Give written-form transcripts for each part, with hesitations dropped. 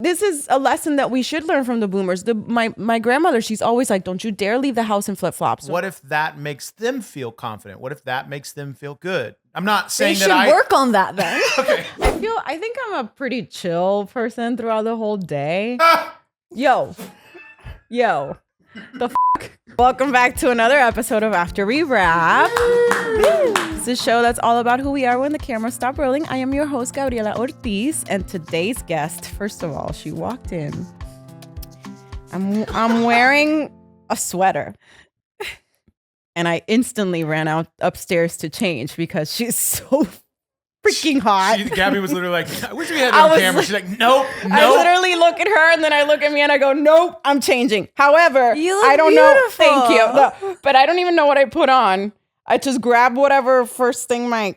This is a lesson that we should learn from the boomers. My grandmother, she's always like, don't you dare leave the house in flip-flops. What if that makes them feel confident? What if that makes them feel good? I'm not saying they should work on that then. Okay. I think I'm a pretty chill person throughout the whole day. Yo, the f***. Welcome back to another episode of After We Wrap. It's a show that's all about who we are when the cameras stop rolling. I am your host, Gabriella Ortiz, and today's guest, first of all, she walked in. I'm wearing a sweater. And I instantly ran out upstairs to change because she's so freaking hot. Gabby was literally like, I wish we had it on camera. She's like, nope. I literally look at her and then I look at me and I go, nope, I'm changing. However, I don't know. Thank you. No, but I don't even know what I put on. I just grabbed whatever first thing my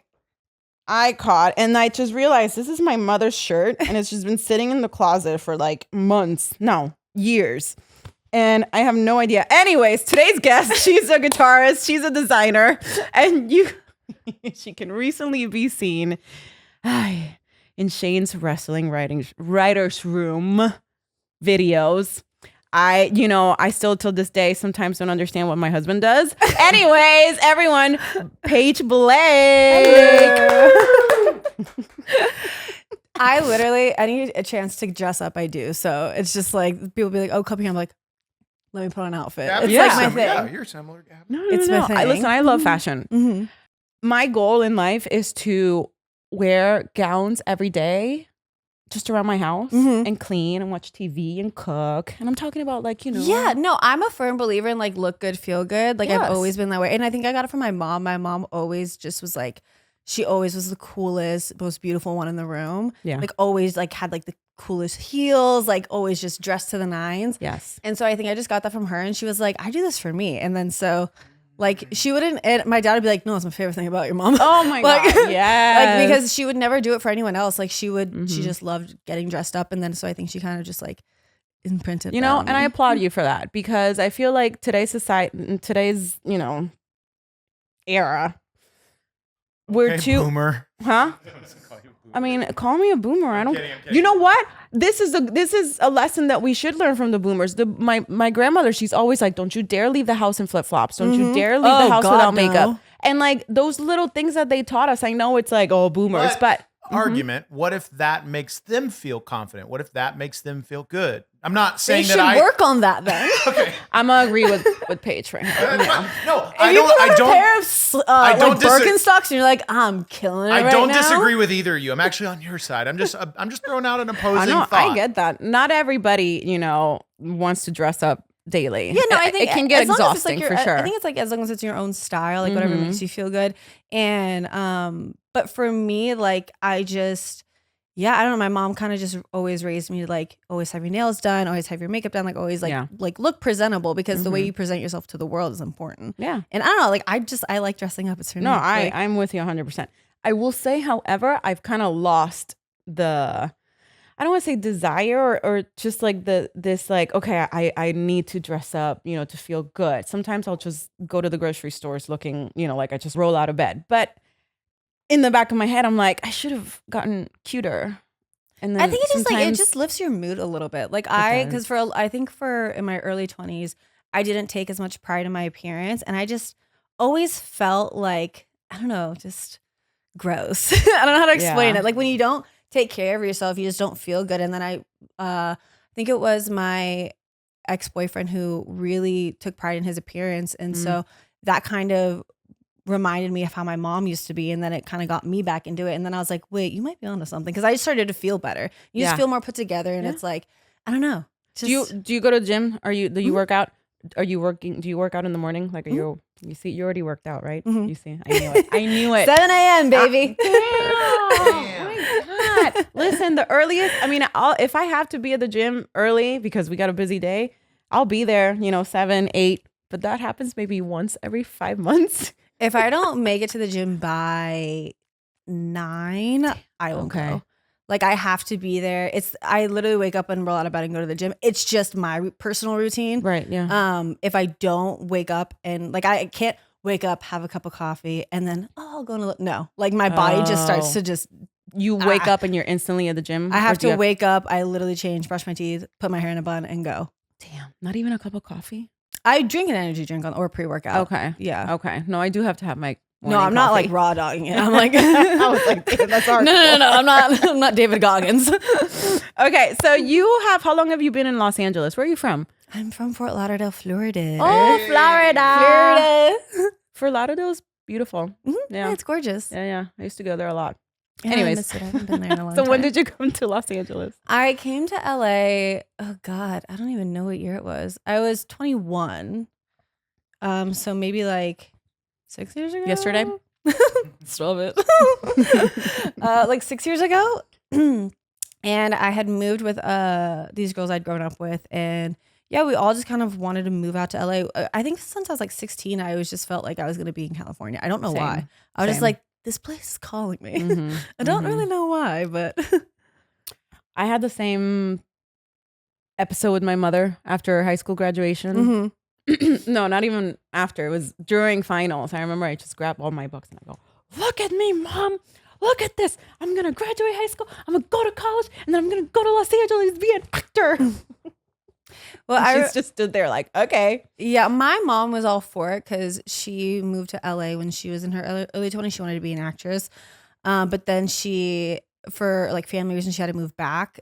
eye caught. And I just realized this is my mother's shirt. And it's just been sitting in the closet for like months. No, years. And I have no idea. Anyways, today's guest, she's a guitarist. She's a designer. And she can recently be seen in Shane's wrestling writer's room videos. I still till this day sometimes don't understand what my husband does. Anyways, everyone, Paige Blake. I need a chance to dress up. I do. So it's just like people be like, oh, come here. I'm like, let me put on an outfit. Gabby, it's like my thing. Yeah, you're similar, Gabby. No, it's my thing. Listen, I love fashion. Mm-hmm. My goal in life is to wear gowns every day just around my house and clean and watch TV and cook. And I'm talking about Yeah, no, I'm a firm believer in like look good, feel good. Like Yes. I've always been that way. And I think I got it from my mom. My mom always just was like, she always was the coolest, most beautiful one in the room. Yeah. Like always like had like the coolest heels, like always just dressed to the nines. Yes. And so I think I just got that from her and she was like, I do this for me. And then so like she wouldn't, and my dad would be like, no, it's my favorite thing about your mom. Oh my like, God. Yeah. Like because she would never do it for anyone else. Like she would, she just loved getting dressed up. And then so I think she kind of just like imprinted that on and I me. applaud you for that because I feel like today's society, today's, era, we're too, boomer. huh? I mean, call me a boomer. I don't. kidding, I'm kidding. You know what? This is a lesson that we should learn from the boomers. My grandmother, she's always like, "Don't you dare leave the house in flip flops. Don't you dare leave the house without makeup." no. And like those little things that they taught us. I know it's like, oh, boomers, but Argument. What if that makes them feel confident? What if that makes them feel good? I'm not They saying should that work on that then. Okay. I'm gonna agree with Paige right now. Yeah. No, If you put on a pair of I don't like Birkenstocks and you're like, I'm killing it I right don't now. disagree with either of you. I'm actually on your side. I'm just throwing out an opposing I know. thought. I get that. Not everybody, wants to dress up daily. Yeah, no, I think it can get as long as it's, exhausting like, for sure. I think it's like as long as it's your own style, like whatever makes you feel good. And but for me, like I don't know. My mom kind of just always raised me to like always have your nails done, always have your makeup done, like always like look presentable because the way you present yourself to the world is important. Yeah. And I don't know, like I like dressing up. It's for me. No, Like, I'm with you 100%. I will say, however, I've kind of lost I don't want to say desire or just like this like, okay, I need to dress up, to feel good. Sometimes I'll just go to the grocery stores looking, like I just roll out of bed. But in the back of my head, I'm like, I should have gotten cuter. And then I think it just like it sometimes- just lifts your mood a little bit. Like does. I think for in my early 20s, I didn't take as much pride in my appearance, and I just always felt like I don't know, just gross. I don't know how to explain Yeah. it. Like when you don't take care of yourself, you just don't feel good. And then I think it was my ex-boyfriend who really took pride in his appearance, and so that kind of reminded me of how my mom used to be, and then it kind of got me back into it. And then I was like, wait, you might be onto something, because I just started to feel better. You just feel more put together, and it's like, I don't know. Do you go to the gym? Do you work out? Are you working? Do you work out in the morning? Like, you see, you already worked out, right? You see, I knew it. I knew it. 7 a.m. baby. Oh my God. Listen, the earliest, if I have to be at the gym early because we got a busy day, I'll be there, 7, 8, but that happens maybe once every 5 months. If I don't make it to the gym by 9, I won't Okay. go. Like I have to be there. I literally wake up and roll out of bed and go to the gym. It's just my personal routine. Right. Yeah. If I don't wake up and like I can't wake up, have a cup of coffee, and then I'll go to no. Like my body just starts to just you wake up and you're instantly at the gym? I have to wake up. I literally change, brush my teeth, put my hair in a bun, and go. Damn, not even a cup of coffee? I drink an energy drink or pre-workout. Okay. Yeah. Okay. No, I do have to have my No, I'm not like raw dogging it. I'm like, I was like, that's hard. No. I'm not David Goggins. Okay, so how long have you been in Los Angeles? Where are you from? I'm from Fort Lauderdale, Florida. Oh, Florida. Florida. Fort Lauderdale's beautiful. Mm-hmm. Yeah, it's gorgeous. Yeah. I used to go there a lot. Yeah, Anyways, I miss it. I haven't been there in a long so time. when did you come to Los Angeles? I came to LA. Oh God, I don't even know what year it was. I was 21. So maybe like 6 years ago. Yesterday? Stop it. Like 6 years ago. And I had moved with these girls I'd grown up with, and yeah, we all just kind of wanted to move out to LA. I think since I was like 16, I always just felt like I was going to be in California. I don't know why. I was just like, this place is calling me. Mm-hmm. I don't really know why, but I had the same episode with my mother after high school graduation. Mm-hmm. No, not even after. It was during finals. I remember I just grabbed all my books and I go, look at me, Mom. Look at this. I'm going to graduate high school. I'm going to go to college. And then I'm going to go to Los Angeles to be an actor. Well, she just stood there like, okay. Yeah, my mom was all for it because she moved to LA when she was in her early 20s. She wanted to be an actress. But then for like family reasons, she had to move back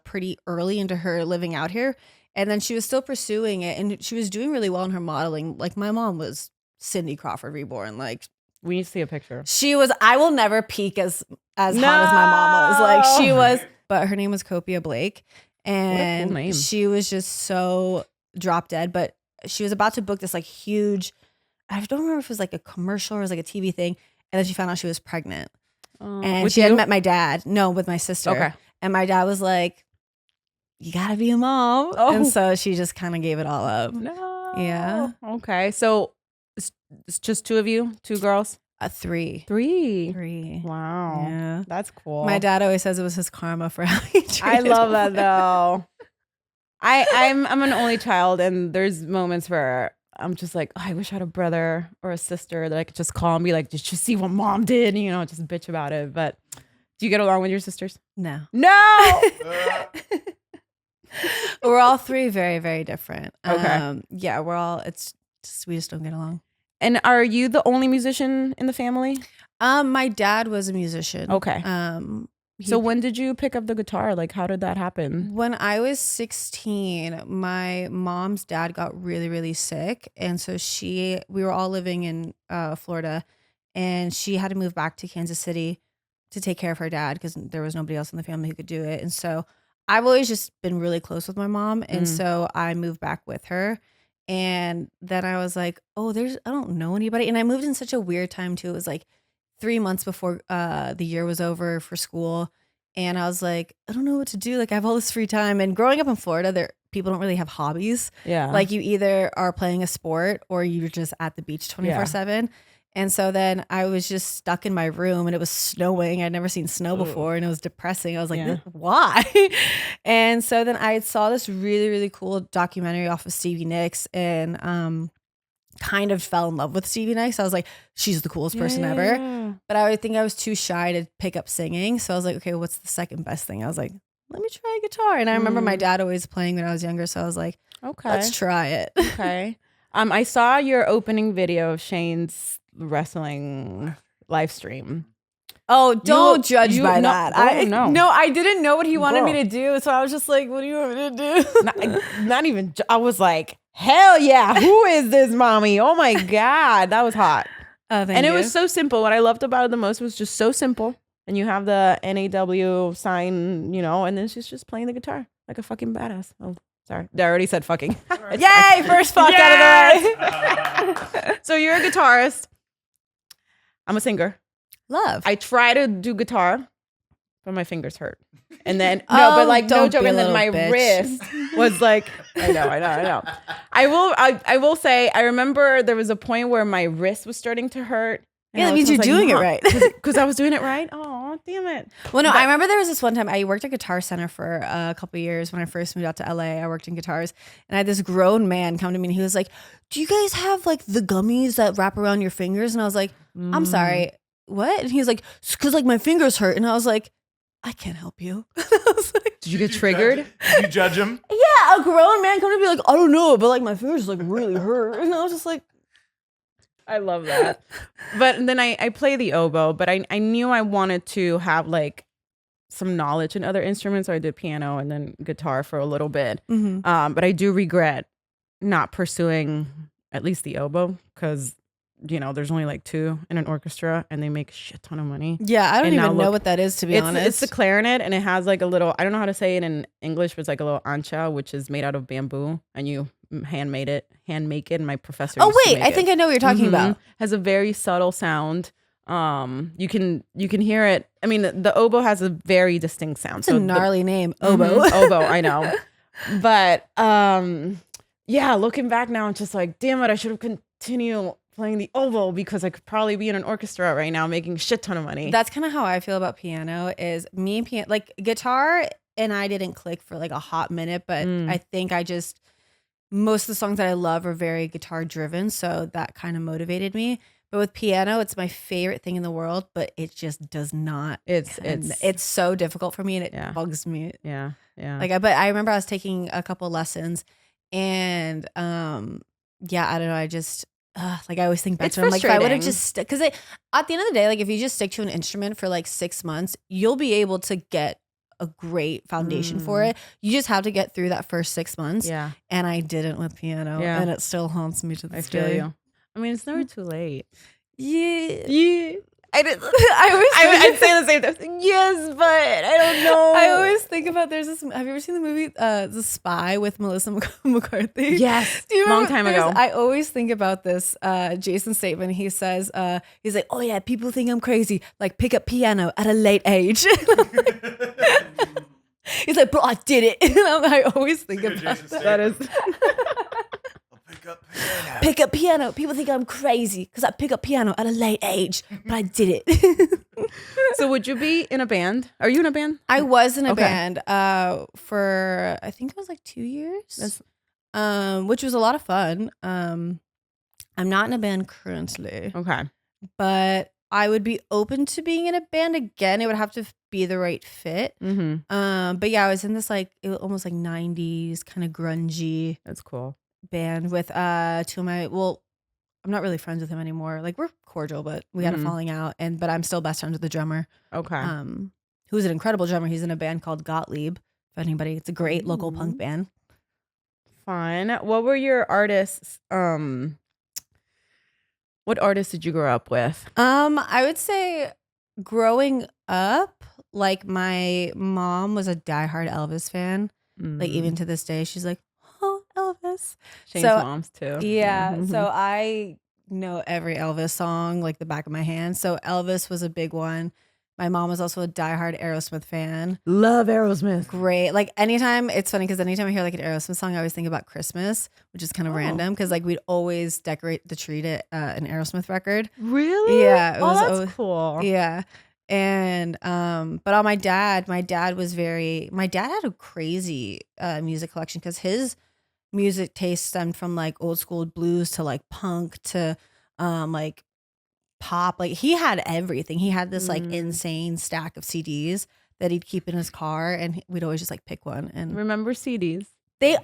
pretty early into her living out here. And then she was still pursuing it. And she was doing really well in her modeling. Like my mom was Cindy Crawford reborn. Like, we need to see a picture. She was, I will never peak as hot as my mom was. Like she was, but her name was Gabriella Blake. And what a cool name. She was just so drop dead. But she was about to book this like huge, I don't remember if it was like a commercial or it was like a TV thing. And then she found out she was pregnant. And she had met my dad. No, with my sister. Okay. And my dad was like, you gotta be a mom. Oh. And so she just kind of gave it all up. No. Yeah. Okay. So it's just two of you? Two girls? Three. Three. Wow. Yeah. That's cool. My dad always says it was his karma for how he treated I love that me. though. I'm an only child, and there's moments where I'm just like, oh, I wish I had a brother or a sister that I could just call and be like, did you see what Mom did? You know, just bitch about it. But do you get along with your sisters? No. We're all three very, very different. Okay. Yeah, we just don't get along. And are you the only musician in the family? My dad was a musician. Okay. So when did you pick up the guitar? Like, how did that happen? When I was 16, my mom's dad got really, really sick. And so we were all living in Florida, and she had to move back to Kansas City to take care of her dad because there was nobody else in the family who could do it. And so I've always just been really close with my mom. And so I moved back with her. And then I was like, oh, I don't know anybody. And I moved in such a weird time too. It was like 3 months before the year was over for school. And I was like, I don't know what to do. Like I have all this free time. And growing up in Florida, people don't really have hobbies. Yeah. Like you either are playing a sport or you're just at the beach 24/7. And so then I was just stuck in my room, and it was snowing. I'd never seen snow before, and it was depressing. I was like, why? And so then I saw this really, really cool documentary off of Stevie Nicks, and kind of fell in love with Stevie Nicks. I was like, she's the coolest person ever. But I think I was too shy to pick up singing. So I was like, okay, what's the second best thing? I was like, let me try guitar. And I remember my dad always playing when I was younger. So I was like, okay, let's try it. Okay. I saw your opening video of Shane's wrestling live stream. Oh, don't judge by that. No, I didn't know what he wanted me to do. So I was just like, what do you want me to do? not even, I was like, hell yeah. Who is this mommy? Oh my God. That was hot. Thank you. It was so simple. What I loved about it the most was just so simple. And you have the NAW sign, and then she's just playing the guitar like a fucking badass. Oh, sorry. I already said fucking. Yay! First fuck out of the way. So you're a guitarist. I'm a singer. Love. I try to do guitar, but my fingers hurt. And then no joke. And then my wrist was like, I know. I will say, I remember there was a point where my wrist was starting to hurt. Yeah, that means you're doing it right. Because I was doing it right. Oh, damn it. Well, no, I remember there was this one time I worked at Guitar Center for a couple of years when I first moved out to LA. I worked in guitars, and I had this grown man come to me, and he was like, do you guys have like the gummies that wrap around your fingers? And I was like, I'm sorry, what? And he was like, because like my fingers hurt. And I was like, I can't help you. I was like, Did you get triggered? Did you judge him? yeah, a grown man come to be like, I don't know, but like my fingers like really hurt. And I was just like, I love that. But then I play the oboe, but I knew I wanted to have like some knowledge in other instruments. So I did piano and then guitar for a little bit. But I do regret not pursuing at least the oboe because, you know, there's only like 2 in an orchestra and they make a shit ton of money. yeah, I don't even know what that is, to be honest. It's the clarinet and it has like a little, I don't know how to say it in English, but it's like a little ancha, which is made out of bamboo and you hand make it. And my professor Oh, used to wait, make I think I know what you're talking about. Has a very subtle sound. You can hear it. I mean, the oboe has a very distinct sound. It's a gnarly name, oboe. Oboe, I know. But yeah, looking back now, it's just like, damn it, I should have continued playing the oboe because I could probably be in an orchestra right now making a shit ton of money. That's kind of how I feel about piano. Is me and piano, like guitar and I didn't click for like a hot minute, but I think most of the songs that I love are very guitar driven, so that kind of motivated me. But with piano, it's my favorite thing in the world, but it just does not. It's so difficult for me, and it bugs me. Yeah. But I remember I was taking a couple lessons, and I don't know. I just like I always think back to it. I'm like, if I would have just because at the end of the day, like if you just stick to an instrument for like 6 months, you'll be able to get a great foundation for it. You just have to get through that first 6 months. Yeah. And I didn't with piano, and it still haunts me to this day. I feel you. I mean, it's never too late. Yeah. I did. I'd say the same thing. Yes, but I don't know. I always think about have you ever seen the movie The Spy with Melissa McCarthy? Yes. Long time ago. I always think about this Jason statement. He says, he's like, oh yeah, people think I'm crazy. Like pick up piano at a late age. He's like, bro, I did it. And I always think about that. Is pick up piano. People think I'm crazy because I pick up piano at a late age, but I did it. So would you be in a band? Are you in a band? I was in a band for I think it was like 2 years, which was a lot of fun. I'm not in a band currently. Okay. But I would be open to being in a band again. It would have to be the right fit. But yeah, I was in this like almost like 90s kind of grungy. That's cool. Band with 2 of my, well, I'm not really friends with him anymore. Like we're cordial, but we had a falling out, but I'm still best friends with the drummer. Okay. Who's an incredible drummer. He's in a band called Gottlieb. If anybody, it's a great local punk band. Fine. What were your artists? What artists did you grow up with? I would say growing up, like my mom was a diehard Elvis fan. Like even to this day, she's like, oh, Elvis. Shane's moms too. Yeah. So I know every Elvis song like the back of my hand. So Elvis was a big one. My mom was also a diehard Aerosmith fan. Love Aerosmith. Great. Like anytime, it's funny because anytime I hear like an Aerosmith song, I always think about Christmas, which is kind of random because like we'd always decorate the tree to an Aerosmith record. Really? Yeah. That's cool. Yeah. And but on my dad had a crazy music collection because his music taste stemmed from like old school blues to like punk to like pop. Like he had everything. He had this like insane stack of CDs that he'd keep in his car, and we'd always just like pick one. And remember CDs?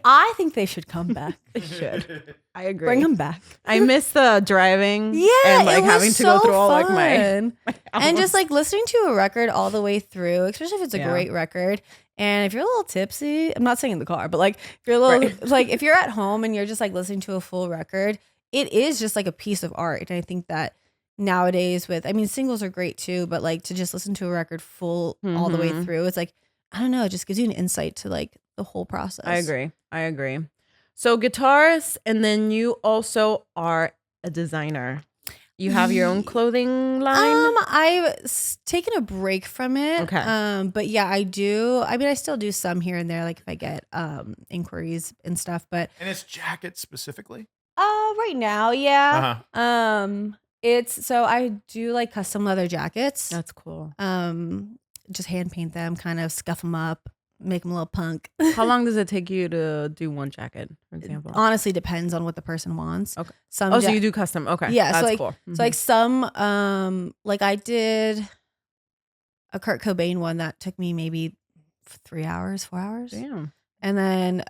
I think they should come back. They should. I agree. Bring them back. I miss the driving. Yeah, and like it was having to go through all like my and just like listening to a record all the way through, especially if it's a great record. And if you're a little tipsy, I'm not saying in the car, but like if you're a little like if you're at home and you're just like listening to a full record, it is just like a piece of art. And I think that nowadays singles are great too, but like to just listen to a record full all the way through, it's like, I don't know, it just gives you an insight to like the whole process. I agree. So guitarist, and then you also are a designer. You have your own clothing line? I've taken a break from it. Okay. But yeah, I do. I mean, I still do some here and there, like if I get inquiries and stuff. But and it's jackets specifically? Right now, yeah. It's so I do like custom leather jackets. That's cool. Just hand paint them, kind of scuff them up, make them a little punk. How long does it take you to do one jacket, for example? Honestly, depends on what the person wants. Okay. So you do custom. Okay. Yeah. That's so like, cool. So like some, like I did, a Kurt Cobain one that took me maybe 3 hours, 4 hours. Damn. And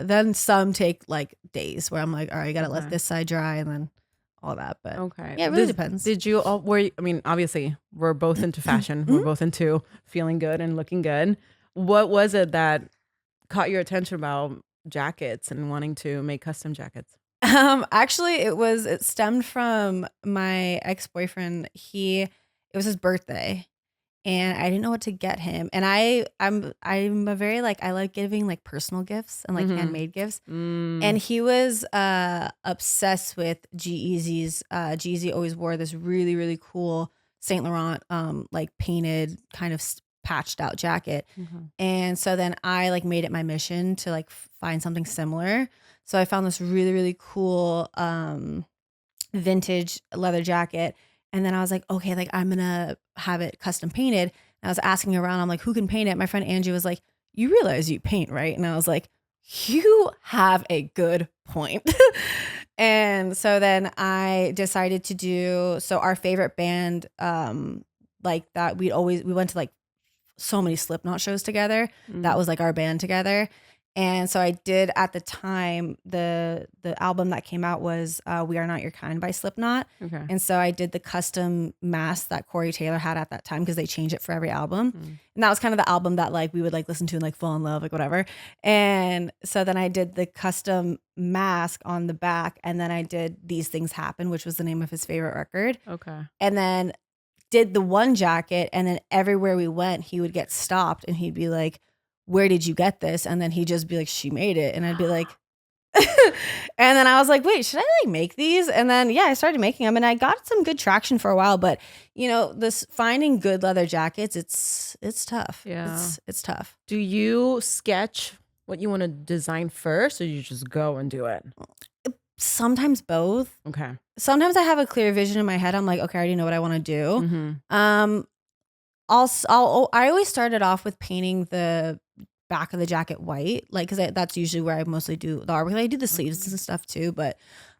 then some take like days where I'm like, all right, I gotta let this side dry and then all that. But yeah, it really depends. Did you all I mean, obviously we're both into fashion. We're both into feeling good and looking good. What was it that caught your attention about jackets and wanting to make custom jackets? Actually it stemmed from my ex-boyfriend. It was his birthday and I didn't know what to get him. And I'm a very like, I like giving like personal gifts and like handmade gifts. And he was obsessed with G-Eazy's. G-Eazy always wore this really, really cool Saint Laurent like painted kind of patched out jacket. And so then I like made it my mission to like find something similar. So I found this really, really cool vintage leather jacket. And then I was like, okay, like I'm gonna have it custom painted. And I was asking around, I'm like, who can paint it? My friend Angie was like, you realize you paint, right? And I was like, you have a good point. And so then I decided to do, so our favorite band, like that we went to like so many Slipknot shows together. That was like our band together. And so I did at the time, the album that came out was We Are Not Your Kind by Slipknot. Okay. And so I did the custom mask that Corey Taylor had at that time because they change it for every album. And that was kind of the album that like we would like listen to and like fall in love, like whatever. And so then I did the custom mask on the back and then I did These Things Happen, which was the name of his favorite record. Okay. And then did the one jacket and then everywhere we went, he would get stopped and he'd be like, where did you get this? And then he'd just be like, she made it. And I'd be like, and then I was like, wait, should I like make these? And then, yeah, I started making them and I got some good traction for a while, but you know, this finding good leather jackets, it's tough. Yeah. It's tough. Do you sketch what you want to design first or you just go and do it? Sometimes both. Okay. Sometimes I have a clear vision in my head. I'm like, okay, I already know what I want to do. I always started off with painting the back of the jacket white, like because that's usually where I mostly do the artwork. I do the sleeves and stuff too, but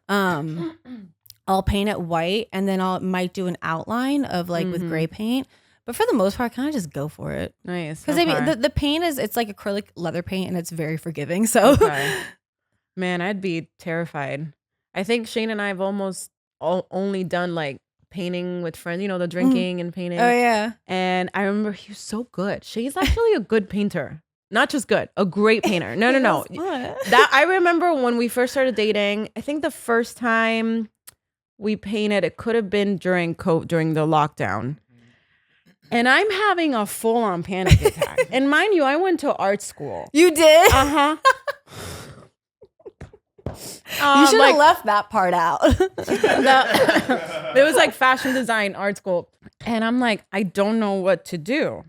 I'll paint it white and then might do an outline of like with gray paint. But for the most part, I kind of just go for it. Nice, because I mean the paint it's like acrylic leather paint and it's very forgiving. So, man, I'd be terrified. I think Shane and I have almost only done like painting with friends, you know, the drinking and painting. Oh yeah. And I remember he was so good. She's actually a good painter. Not just good, a great painter. No. That I remember when we first started dating, I think the first time we painted, it could have been during the lockdown. And I'm having a full-on panic attack. And mind you, I went to art school. You did? Uh-huh. You should have left that part out. It was like fashion design, art school. And I'm like, I don't know what to do.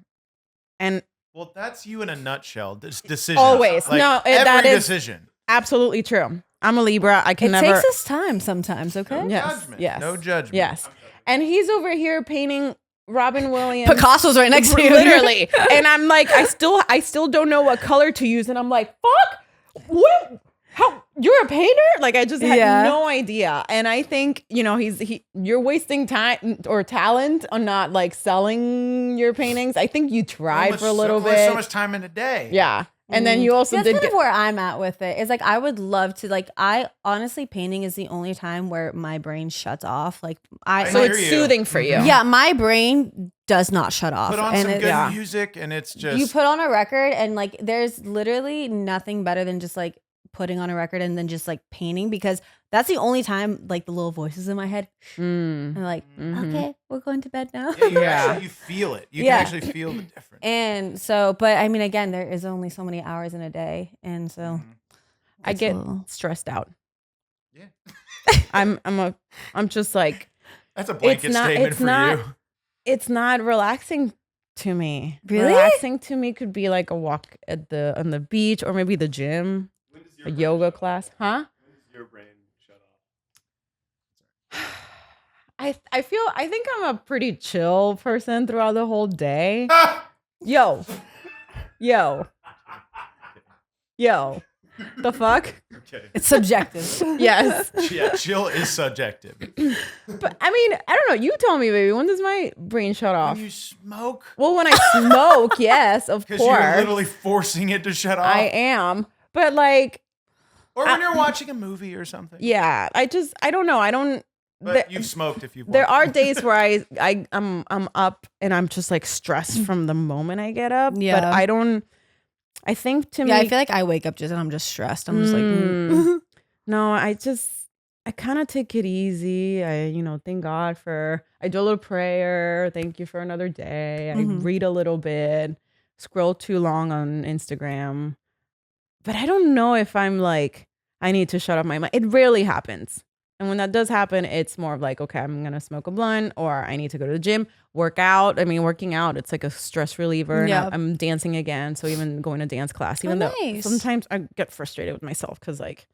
And well, that's you in a nutshell. This decision. Always. Like, no, that is decision. Absolutely true. I'm a Libra. I can never. It takes us time sometimes, okay? No judgment. Yes. No judgment. Yes. And he's over here painting Robin Williams. Picasso's right next to you. Literally. And I'm like, I still don't know what color to use. And I'm like, fuck, what? How you're a painter? Like I just had no idea. And I think, you know, you're wasting time or talent on not like selling your paintings. I think you tried for a little bit. So much time in a day. Yeah. And then you also that's kind of where I'm at with it. It's like I would love to like honestly painting is the only time where my brain shuts off. Like so it's soothing for you. Yeah, my brain does not shut off. Put on some good music and it's just you put on a record and like there's literally nothing better than just like putting on a record and then just like painting because that's the only time like the little voices in my head and like okay, we're going to bed now. You feel it. You can actually feel the difference. And so, but I mean, again, there is only so many hours in a day, and so I get stressed out. Yeah, I'm just like that's a blanket statement for you. It's not relaxing to me. Really, relaxing to me could be like a walk on the beach or maybe the gym. A yoga class, huh? When does your brain shut off? I think I'm a pretty chill person throughout the whole day. Yo. The fuck? Okay. It's subjective. Yes. Yeah, chill is subjective. But I mean, I don't know. You tell me, baby. When does my brain shut off? When you smoke? Well, when I smoke, yes, of course. Because you're literally forcing it to shut off. I am. But like, or when you're watching a movie or something. Yeah, I don't know. But you've smoked if you've. There are days where I'm up and I'm just like stressed from the moment I get up. Yeah. But I don't. I think to me, I feel like I wake up and I'm just stressed. I'm just like, no, I kind of take it easy. Thank God I do a little prayer. Thank you for another day. I read a little bit, scroll too long on Instagram. But I don't know if I'm like, I need to shut off my mind. It rarely happens. And when that does happen, it's more of like, okay, I'm going to smoke a blunt or I need to go to the gym, work out. I mean, working out, it's like a stress reliever. And I'm dancing again. So even going to dance class, even though sometimes I get frustrated with myself because like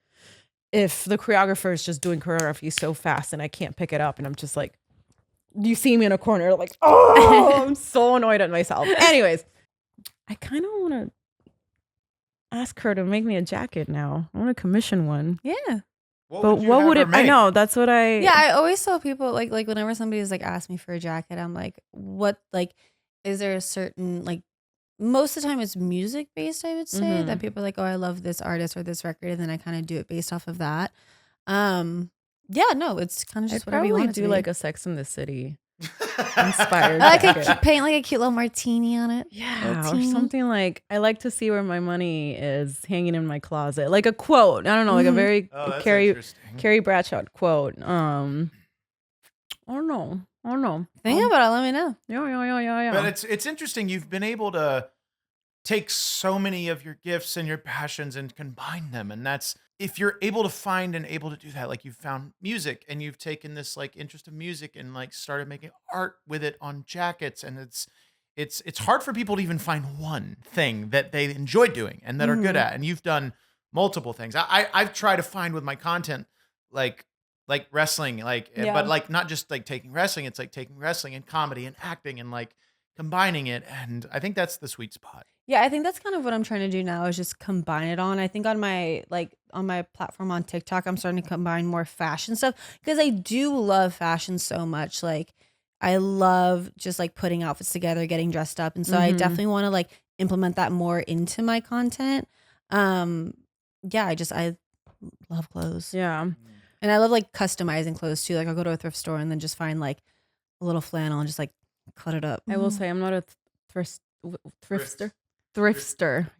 if the choreographer is just doing choreography so fast and I can't pick it up and I'm just like, you see me in a corner like, oh, I'm so annoyed at myself. Anyways, I kind of want to ask her to make me a jacket now. I want to commission one. Yeah. What would it? I know that's what I. Yeah, I always tell people like whenever somebody's like asked me for a jacket, I'm like, what like, is there a certain like? Most of the time, it's music based. I would say that people are like, oh, I love this artist or this record, and then I kind of do it based off of that. Yeah, no, it's kind of just whatever you want to do. Like a Sex in the City inspired. I could paint like a cute little martini on it. Yeah, or something like I like to see where my money is hanging in my closet, like a quote. I don't know, like a very Carrie Bradshaw quote. I don't know. Think about it. Let me know. Yeah. But it's interesting. You've been able to take so many of your gifts and your passions and combine them, and that's if you're able to find and able to do that. Like you've found music and you've taken this like interest of music and like started making art with it on jackets, and it's hard for people to even find one thing that they enjoy doing and that are good at. And you've done multiple things. I've tried to find with my content like wrestling, but like not just like taking wrestling, it's like taking wrestling and comedy and acting and like combining it. And I think that's the sweet spot. Yeah, I think that's kind of what I'm trying to do now is just combine it on. I think on my platform on TikTok, I'm starting to combine more fashion stuff because I do love fashion so much. Like I love just like putting outfits together, getting dressed up. And so I definitely want to like implement that more into my content. Yeah, I love clothes. Yeah. And I love like customizing clothes too. Like I'll go to a thrift store and then just find like a little flannel and just like cut it up. I will say I'm not a thriftster.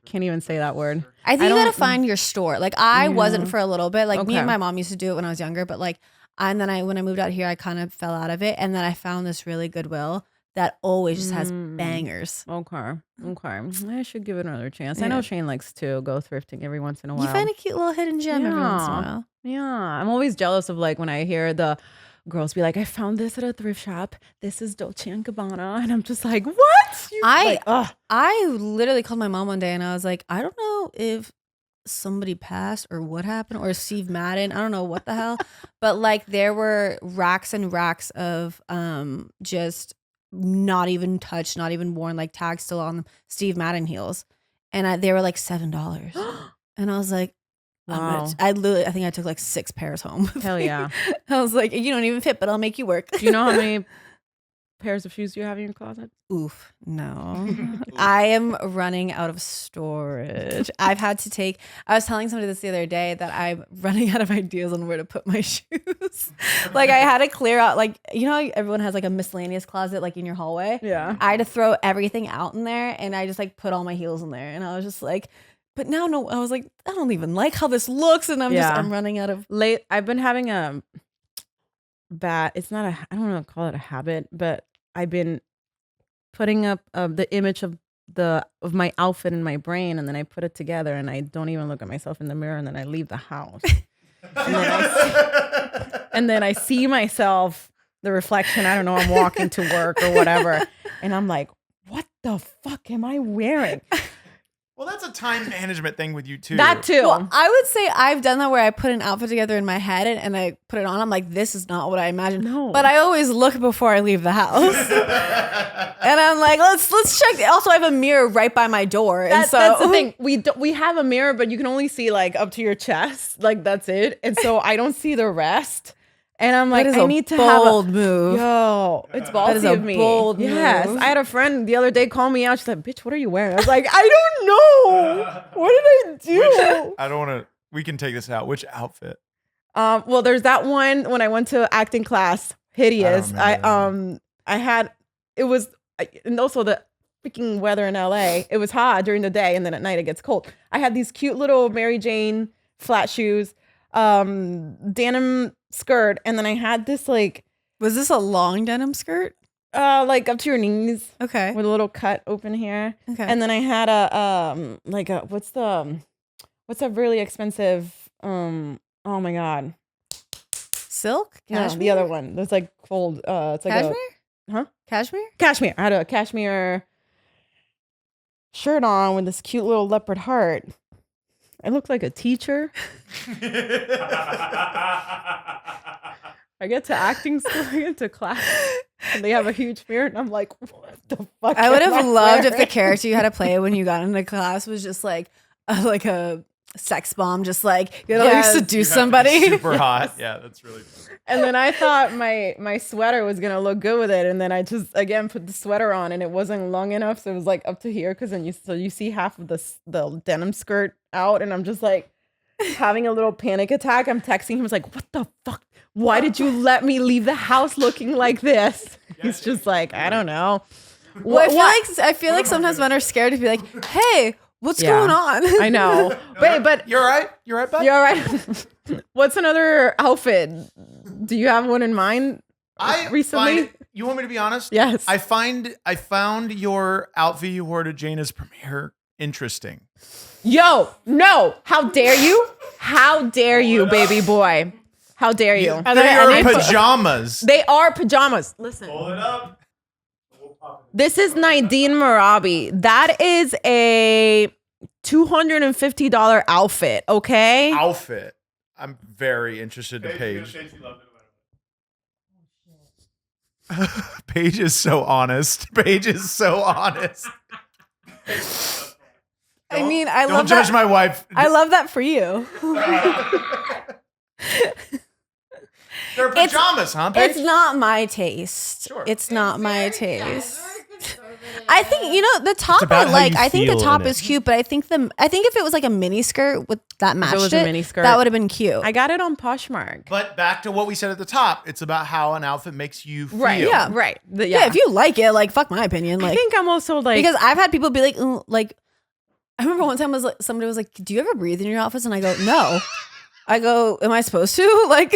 Can't even say that word. I think you gotta find your store. Like I wasn't for a little bit. Like me and my mom used to do it when I was younger, but like when I moved out here, I kind of fell out of it. And then I found this really Goodwill that always just has bangers. Okay. I should give it another chance. Yeah. I know Shane likes to go thrifting every once in a while. You find a cute little hidden gem every once in a while. Yeah. I'm always jealous of like when I hear the girls be like, I found this at a thrift shop. This is Dolce & Gabbana. And I'm just like, what? I literally called my mom one day and I was like, I don't know if somebody passed or what happened or Steve Madden. I don't know what the hell. But like there were racks and racks of just not even touched, not even worn, like tags still on them, Steve Madden heels. And they were like $7. And I was like, wow. I think I took like 6 pairs home. Hell yeah. I was like, you don't even fit, but I'll make you work. Do you know how many pairs of shoes do you have in your closet? Oof, no. I am running out of storage. I was telling somebody this the other day that I'm running out of ideas on where to put my shoes. Like I had to clear out, like, you know, everyone has like a miscellaneous closet like in your hallway. Yeah. I had to throw everything out in there and I just like put all my heels in there. And I was just like, but now no, I was like, I don't even like how this looks. And I'm running out of I've been having a bad, it's not I don't want to call it a habit, but I've been putting up the image of my outfit in my brain, and then I put it together, and I don't even look at myself in the mirror, and then I leave the house, and then I see myself, the reflection. I don't know. I'm walking to work or whatever, and I'm like, what the fuck am I wearing? Well, that's a time management thing with you too. That too. Well, I would say I've done that where I put an outfit together in my head and I put it on. I'm like, this is not what I imagined. No. But I always look before I leave the house. And I'm like, let's check. Also, I have a mirror right by my door. And so that's the thing. We have a mirror, but you can only see like up to your chest. Like that's it. And so I don't see the rest. And I'm like, I need to have a bold move. Yo, it's ballsy That is a of me. bold Yes. move. I had a friend the other day call me out. She's like, bitch, what are you wearing? I was like, I don't know. What did I do? I don't want to. We can take this out. Which outfit? Well, there's that one when I went to acting class. Hideous. I I had, it was, and also the freaking weather in LA. It was hot during the day, and then at night it gets cold. I had these cute little Mary Jane flat shoes, denim skirt, and then I had this like, Was this a long denim skirt? like up to your knees Okay. with a little cut open here. Okay. And then I had a like a what's a really expensive oh my god. Silk? No, the other one. There's like fold it's like Cashmere? Huh? Cashmere? Cashmere. I had a cashmere shirt on with this cute little leopard heart. I looked like a teacher. I get to acting school, I get to class, and they have a huge mirror, and I'm like, what the fuck? I would am have loved if the wearing? character you had to play when you got into class was just like a sex bomb, just like you know, like Yes. seduce You have to be somebody. Super hot. Yeah, that's really funny. And then I thought my sweater was gonna look good with it, and then I just again put the sweater on, and it wasn't long enough, so it was like up to here, because then you see half of the denim skirt out, and I'm just like having a little panic attack. I'm texting him, I was like, what the fuck? Why did you let me leave the house looking like this? He's just like, I don't know. Well, I feel like sometimes men are scared to be like, hey, what's Yeah. going on? I know. But You're right. You're right, bud. you're all right. What's another outfit? Do you have one in mind? Recently? You want me to be honest? Yes. I found your outfit you wore to Jana's premiere interesting. Yo, no. How dare you? How dare you, baby boy? How dare you? They're your pajamas. They are pajamas. Listen. Pull it up. This is Nadine Marabi. That is a $250 outfit, okay? Outfit. I'm very interested in Paige. Paige is so honest. Paige is so honest. I mean, I Don't love judge that. my wife. I love that for you. They're pajamas, huh, Paige? It's not my taste. Sure. It's not my taste. I think the top about I how like. you I think the feel top in it. is cute, but I think if it was like a mini skirt with that matched was a mini skirt. that would have been cute. I got it on Poshmark. But back to what we said at the top, it's about how an outfit makes you feel. Right. Yeah. Right. yeah, if you like it, like fuck my opinion. I Like think I'm also like because I've had people be like, "Ooh," like I remember one time somebody was like, "Do you ever breathe in your outfits?" And I go, "No." I go, "Am I supposed to?" Like.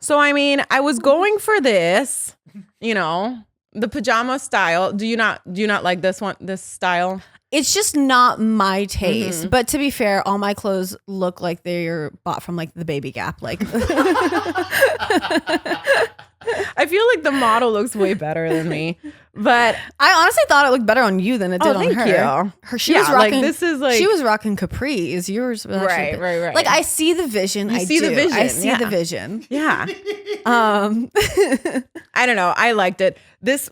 So I mean, I was going for this, the pajama style. Do you not like this style? It's just not my taste. But to be fair, all my clothes look like they're bought from like the Baby Gap. Like I feel like the model looks way better than me. But I honestly thought it looked better on you than it did on thank her. you. She was rocking. this is like she was rocking capris. Yours was actually, right. Like I see the vision. You see the do. vision, I see yeah. the vision. Yeah. Um, I don't know. I liked it. This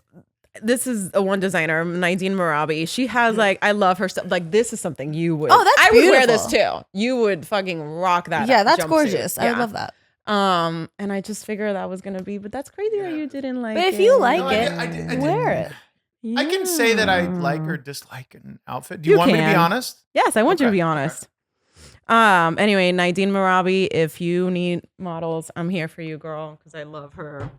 is a one designer, Nadine Marabi. She has like, I love her stuff. Like this is something you would. Oh, that's I would wear this beautiful. too. You would fucking rock that. yeah, that's jumpsuit. gorgeous. I Yeah. love that. And I just figured that was gonna be, but that's crazy that you didn't like But it. if you like No, it, I did- wear it. I can say that I like or dislike an outfit. Do you want me to be can. honest? Yes, I want you to Okay. be honest. Anyway, Nadine Marabi, if you need models, I'm here for you, girl, because I love her.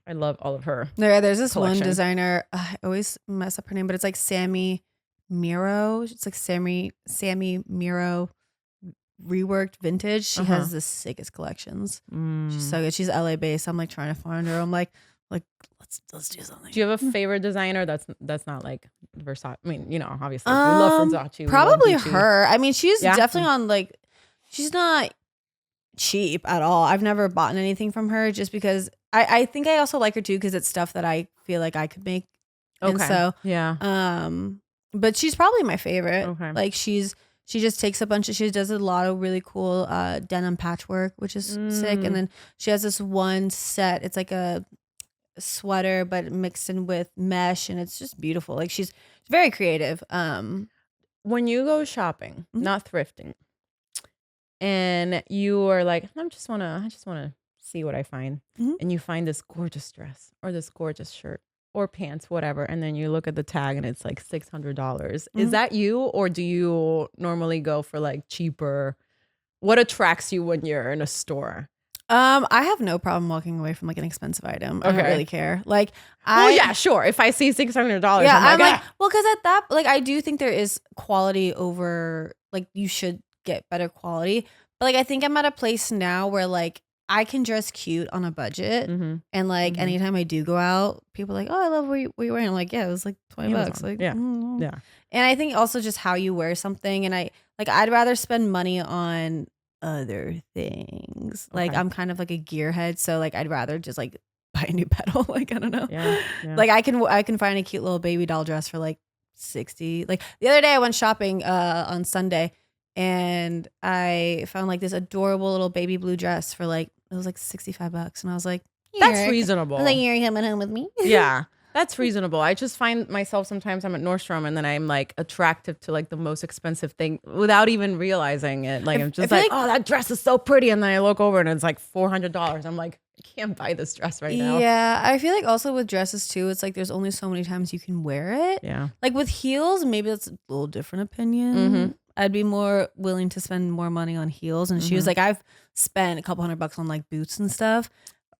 I love all of her. There's this collection. one designer. I always mess up her name, but it's like Sammy Miro. It's like Sammy Miro reworked vintage. She has the sickest collections. She's so good. She's LA based. I'm like trying to find her. I'm like let's do something. Do you have a favorite designer that's not like Versace? I mean, obviously we love Versace. we love Probably Gucci. her. I mean, she's Yeah? definitely on like, she's not cheap at all. I've never bought anything from her just because I think I also like her too because it's stuff that I feel like I could make. Okay. And so, yeah. But she's probably my favorite. Okay. Like she just takes she does a lot of really cool denim patchwork, which is sick. And then she has this one set. It's like a sweater, but mixed in with mesh, and it's just beautiful. Like she's very creative. When you go shopping, not thrifting, and you are like, I just wanna see what I find, and you find this gorgeous dress or this gorgeous shirt or pants, whatever, and then you look at the tag and it's like $600. Is that you, or do you normally go for like cheaper? What attracts you when you're in a store? I have no problem walking away from like an expensive item. I don't really care. Like, yeah, sure. If I see $600, yeah, I'm like, well, because at that, like, I do think there is quality over, like, you should get better quality. But like, I think I'm at a place now where like I can dress cute on a budget, and like anytime I do go out, people are like, oh, I love what you're wearing. I'm like, yeah, it was like $20. Like, yeah. And I think also just how you wear something, and I'd rather spend money on other things. Like I'm kind of like a gearhead, so like I'd rather just like buy a new pedal. Like I don't know. Yeah. Like I can find a cute little baby doll dress for like $60. Like the other day I went shopping on Sunday, and I found like this adorable little baby blue dress for like, it was like $65, and I was like, that's reasonable. I was like, you're coming home with me. Yeah. That's reasonable. I just find myself sometimes I'm at Nordstrom and then I'm like attractive to like the most expensive thing without even realizing it. Like I'm just like, oh, that dress is so pretty. And then I look over and it's like $400. I'm like, I can't buy this dress right now. Yeah. I feel like also with dresses too, it's like there's only so many times you can wear it. Yeah. Like with heels, maybe that's a little different opinion. I'd be more willing to spend more money on heels and shoes. Like I've spent a couple $100 on like boots and stuff,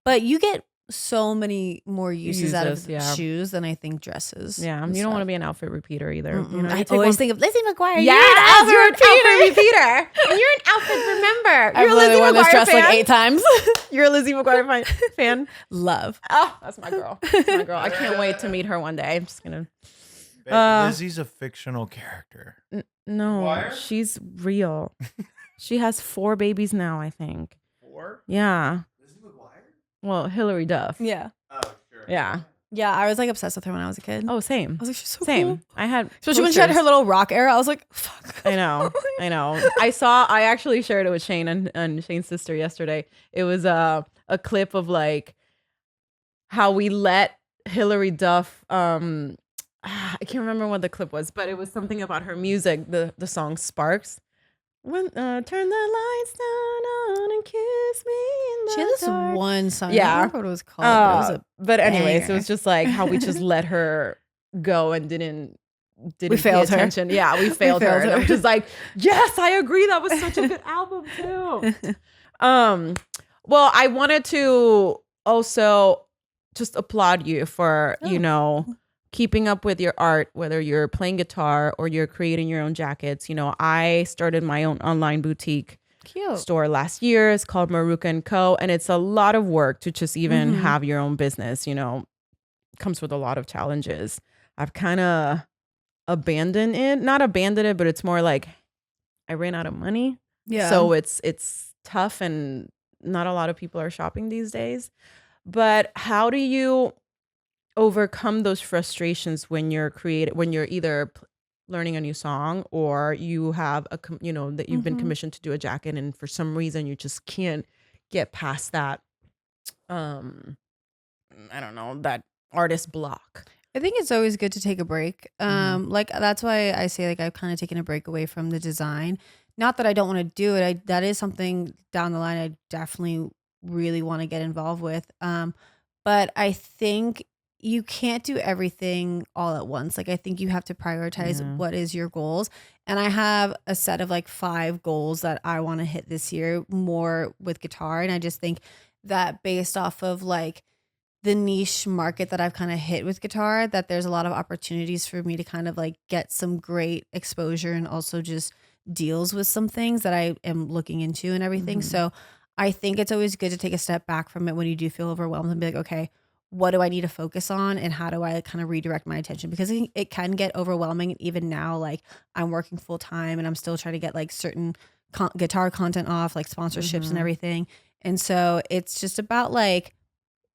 but you get so many more uses out of shoes than I think dresses. Yeah, you don't want to be an outfit repeater either. You know, I always think of Lizzie McGuire. Yeah, you're an outfit repeater. You're an outfit remember. I've literally worn this dress like 8 times. You're a Lizzie McGuire fan. Love. Oh, that's my girl. That's my girl. I can't wait to meet her one day. I'm just gonna. Lizzie's a fictional character. No, McGuire? She's real. She has 4 babies now, I think. 4? Yeah. Lizzie McGuire? Well, Hillary Duff. Yeah. Oh, sure. Yeah. Yeah, I was like obsessed with her when I was a kid. Oh, same. I was like, she's so same. cool. I had especially when she had her little rock era. I was like, fuck. I know. I actually shared it with Shane and Shane's sister yesterday. It was a clip of like how we let Hillary Duff I can't remember what the clip was, but it was something about her music, the song Sparks. When turn the lights down on and kiss me in the She had this dark. one song. Yeah. I don't remember what it was called. But anyways, banger. it was just like how we just let her go and didn't We pay failed her. attention. Yeah, we failed her. And I'm just like, yes, I agree. That was such a good album too. Well, I wanted to also just applaud you for, keeping up with your art, whether you're playing guitar or you're creating your own jackets. I started my own online boutique store last year. It's called Maruka & Co. And it's a lot of work to just even have your own business, comes with a lot of challenges. I've kind of not abandoned it, but it's more like I ran out of money. Yeah. So it's tough and not a lot of people are shopping these days. But how do you overcome those frustrations when you're either learning a new song or you have that you've been commissioned to do a jacket and for some reason you just can't get past that I don't know, that artist block? I think it's always good to take a break. Like that's why I say like I've kind of taken a break away from the design. Not that I don't want to do it. That is something down the line I definitely really want to get involved with. But I think you can't do everything all at once. Like I think you have to prioritize what is your goals. And I have a set of like 5 goals that I want to hit this year more with guitar. And I just think that based off of like the niche market that I've kind of hit with guitar, that there's a lot of opportunities for me to kind of like get some great exposure and also just deals with some things that I am looking into and everything. So I think it's always good to take a step back from it when you do feel overwhelmed and be like, okay, what do I need to focus on and how do I kind of redirect my attention? Because it can get overwhelming. And even now, like I'm working full time and I'm still trying to get like certain guitar content off, like sponsorships and everything. And so it's just about like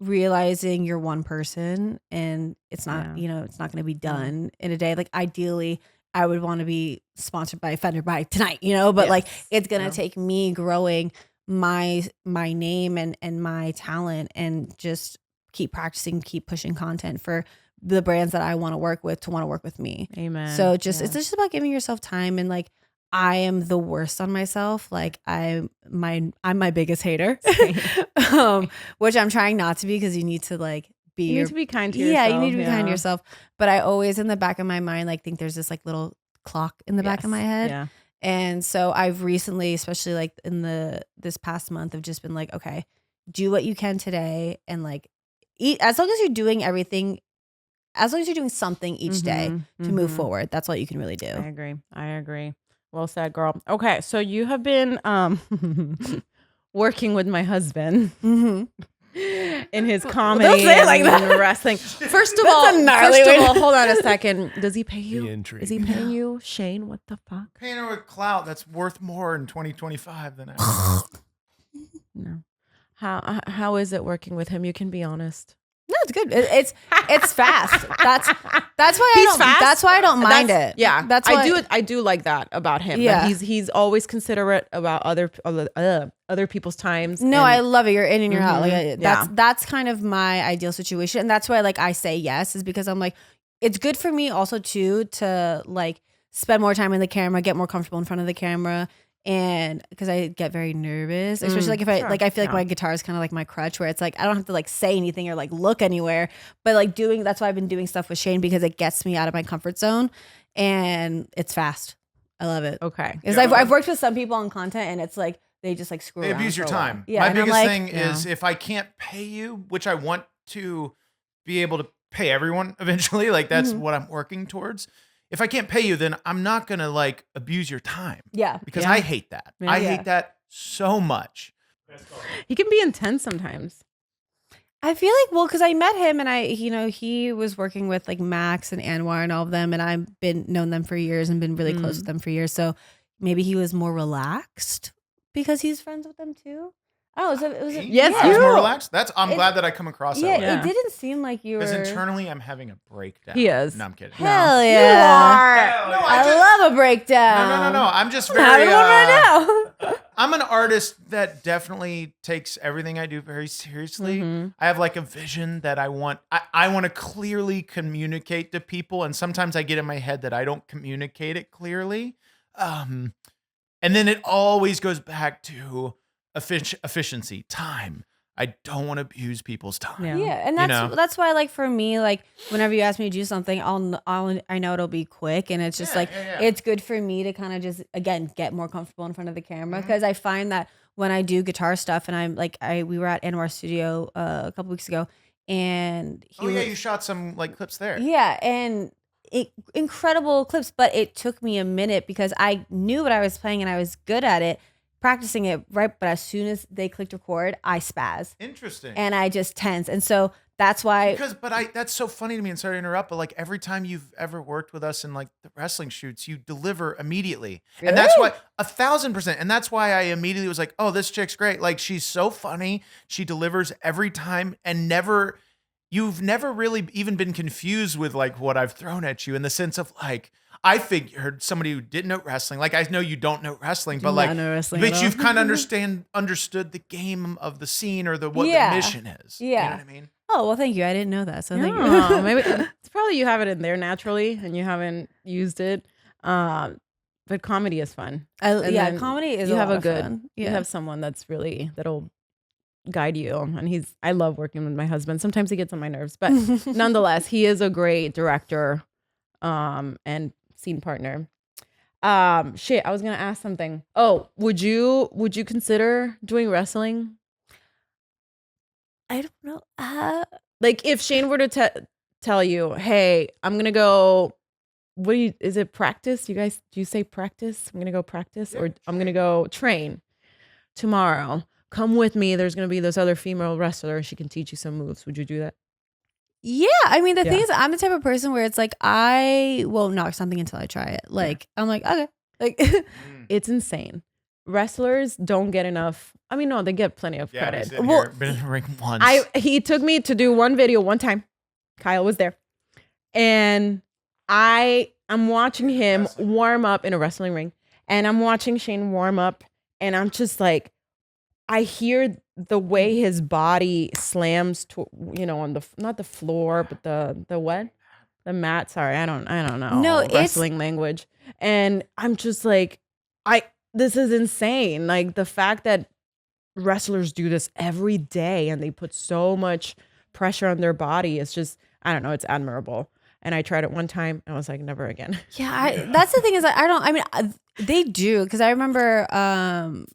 realizing you're one person and it's not, it's not going to be done in a day. Like ideally I would want to be sponsored by Fender by tonight, but like it's going to take me growing my name and my talent and just keep practicing, keep pushing content for the brands that I want to work with me. Amen. So it's just about giving yourself time. And like, I am the worst on myself. Like I'm my biggest hater, which I'm trying not to be, because you need to like you need to be kind to yourself. Yeah, you need to be kind to yourself. But I always in the back of my mind, like think there's this like little clock in the back of my head. Yeah. And so I've recently, especially like in this past month, have just been like, okay, do what you can today and like eat, as long as you're doing everything, as long as you're doing something each day to move forward. That's all you can really do. I agree. Well said, girl. Okay, so you have been working with my husband in his comedy Don't say it like that. and wrestling. First of all, hold on a second. Does he pay you? Is he paying you, Shane? What the fuck? Paying her with clout that's worth more in 2025 than ever. No. How is it working with him? You can be honest. No, it's good. It's fast. That's why I don't mind it. Yeah, that's why I do like that about him. Yeah, that he's always considerate about other people's times. No, I love it. You're in and you're out. Like that's kind of my ideal situation, and that's why like I say yes, is because I'm like, it's good for me also too to like spend more time in the camera, get more comfortable in front of the camera. And because I get very nervous, especially like if I feel like my guitar is kind of like my crutch, where it's like I don't have to like say anything or like look anywhere, but like that's why I've been doing stuff with Shane, because it gets me out of my comfort zone and it's fast. I love it. Okay, because I've worked with some people on content and it's like they just like screw around. They abuse your time. Yeah, my biggest thing is if I can't pay you, which I want to be able to pay everyone eventually, like that's what I'm working towards. If I can't pay you, then I'm not going to like abuse your time. Yeah. Because I hate that. Yeah. I hate that so much. He can be intense sometimes. I feel like, because I met him and he was working with like Max and Anwar and all of them. And I've known them for years and been really close with them for years. So maybe he was more relaxed because he's friends with them too. Oh, so it was. Yes, I was more relaxed. I'm glad that I come across that way. Yeah, it didn't seem like you were. Because internally, I'm having a breakdown. He is. No, I'm kidding. Hell yeah! You are. No, I love a breakdown. No. I'm just very. I'm having one right now. I'm an artist that definitely takes everything I do very seriously. I have like a vision that I want. I want to clearly communicate to people, and sometimes I get in my head that I don't communicate it clearly. And then it always goes back to efficiency, time. I don't want to abuse people's time. Yeah, and that's why, like for me, like whenever you ask me to do something, I know it'll be quick, and it's just it's good for me to kind of just again get more comfortable in front of the camera, because I find that when I do guitar stuff, and I'm like we were at Anwar's studio a couple weeks ago, and you shot some like clips there. Yeah, and incredible clips, but it took me a minute because I knew what I was playing and I was good at it, practicing it, right? But as soon as they clicked record, I spaz. Interesting. And I just tense. And so that's why. That's so funny to me, and sorry to interrupt, but like every time you've ever worked with us in like the wrestling shoots, you deliver immediately. Really? And that's why 1,000%. And that's why I immediately was like, oh, this chick's great. Like she's so funny. She delivers every time, and you've never really even been confused with like what I've thrown at you, in the sense of like, I figured somebody who didn't know wrestling, like I know you don't know wrestling, but like, but you've kind of understood the game of the scene or what the mission is. Yeah. You know what I mean? Oh, well, thank you. I didn't know that. So thank you. Maybe it's probably you have it in there naturally and you haven't used it. But comedy is fun. Comedy is you a have lot a of good fun. You have someone that'll guide you, and I love working with my husband. Sometimes he gets on my nerves, but nonetheless, he is a great director and scene partner. I was gonna ask something. Oh, would you consider doing wrestling? I don't know. Like if Shane were to tell you, hey, I'm gonna go, is it practice? Do you say practice? I'm gonna go practice, or I'm gonna go train tomorrow. Come with me. There's going to be this other female wrestler. She can teach you some moves. Would you do that? Yeah. I mean, the thing is, I'm the type of person where it's like, I won't knock something until I try it. Like, I'm like, okay. Like, it's insane. wrestlers don't get enough. I mean, no, they get plenty of Yeah, credit. been in the ring once. He took me to do one video one time. Kyle was there. And I'm watching him warm up in a wrestling ring. And I'm watching Shane warm up. And I'm just like, I hear the way his body slams to, on the, not the floor, but the what? The mat. Sorry, I don't know. No, wrestling language. And I'm just like, this is insane. Like the fact that wrestlers do this every day and they put so much pressure on their body, it's just, I don't know, it's admirable. And I tried it one time and I was like, never again. Yeah, that's the thing is they do, because I remember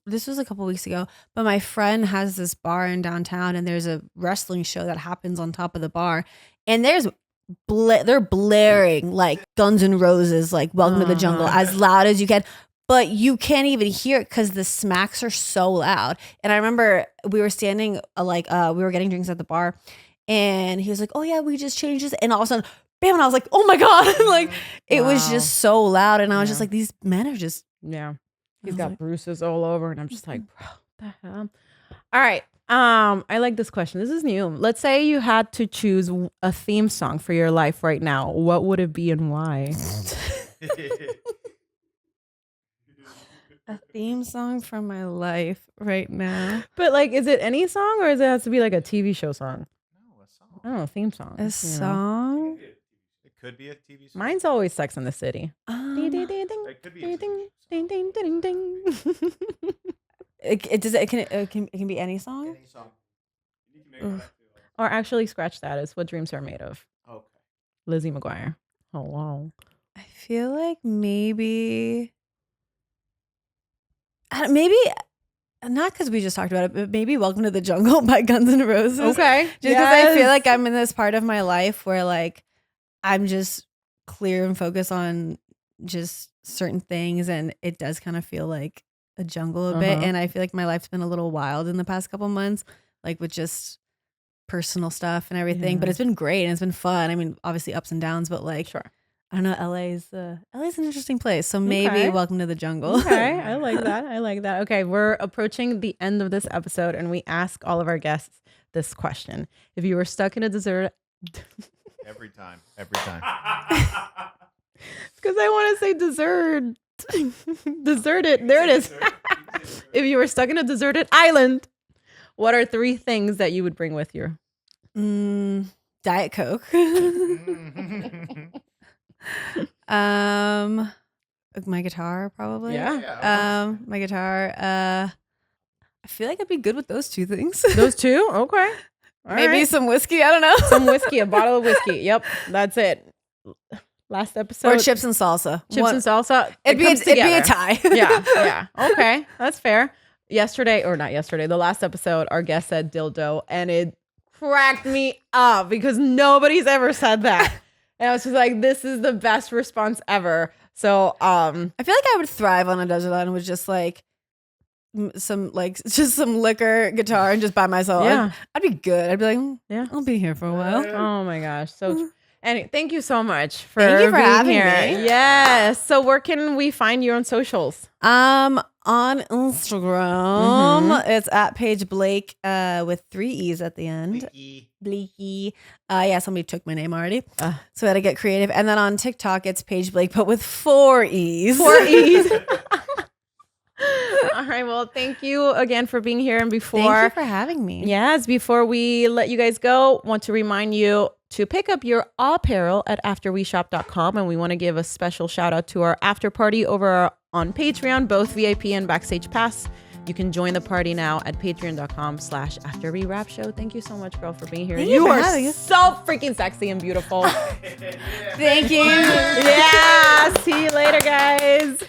this was a couple weeks ago, but my friend has this bar in downtown and there's a wrestling show that happens on top of the bar, and they're blaring like Guns N' Roses, like Welcome to the Jungle, as loud as you can. But you can't even hear it because the smacks are so loud. And I remember we were standing, we were getting drinks at the bar, and he was like, "Oh yeah, we just changed this." And all of a sudden, bam! And I was like, "Oh my god!" Like it was just so loud, and I was just like, "These men are just." Yeah, he's got bruises all over, and I'm just like, bro, what the hell? All right, I like this question. This is new. Let's say you had to choose a theme song for your life right now. What would it be and why? A theme song for my life right now. But like, is it any song, or does it have to be like a TV show song? No, a song. I don't know, theme song. A song? It could be a TV song. Mine's always Sex in the City. It could be a TV song. It can be any song. Any song. You can make it up to Or actually, scratch that. It's What Dreams Are Made Of. Okay. Lizzie McGuire. Oh wow. I feel like maybe not because we just talked about it, but maybe Welcome to the Jungle by Guns N' Roses. Okay. Just because I feel like I'm in this part of my life where like I'm just clear and focused on just certain things, and it does kind of feel like a jungle a bit. And I feel like my life's been a little wild in the past couple months, like with just personal stuff and everything. But it's been great and it's been fun. I mean, obviously ups and downs, but like, Sure. I don't know, LA's an interesting place. So maybe Welcome to the Jungle. Okay, I like that. I like that. Okay, we're approaching the end of this episode, and we ask all of our guests this question: if you were stuck in a desert, Every time. because I want to say dessert, deserted. There it is. If you were stuck in a deserted island, what are 3 things that you would bring with you? Diet Coke. My guitar probably. Yeah. My guitar. I feel like I'd be good with those 2 things. Those 2? Okay. All Maybe right. some whiskey. I don't know. Some whiskey, a bottle of whiskey. Yep, that's it. Last episode. Or chips and salsa. And salsa. It'd be a tie. Yeah. Okay, that's fair. The last episode, our guest said dildo, and it cracked me up because nobody's ever said that. And I was just like, this is the best response ever. So I feel like I would thrive on a desert island with just like some liquor, guitar, and just by myself. Yeah. I'd be good. I'd be like, Yeah. I'll be here for a while. oh my gosh. So anyway, thank you so much for Thank you for being having here. me. Yes. So where can we find you on socials? On Instagram, it's at Paige Blake with 3 E's at the end. Bleaky. Yeah, somebody took my name already. So I had to get creative. And then on TikTok, it's Paige Blake, but with 4 E's. 4 E's. All right. Well, thank you again for being here. And before, Thank you for having me. yes, before we let you guys go, want to remind you to pick up your apparel at afterweshop.com. And we want to give a special shout out to our after party over on Patreon, both VIP and Backstage Pass. You can join the party now at patreon.com/afterwewrap show. Thank you so much, girl, for being here. Thank you for are having us. so freaking sexy and beautiful. Thank you. Yeah. See you later, guys.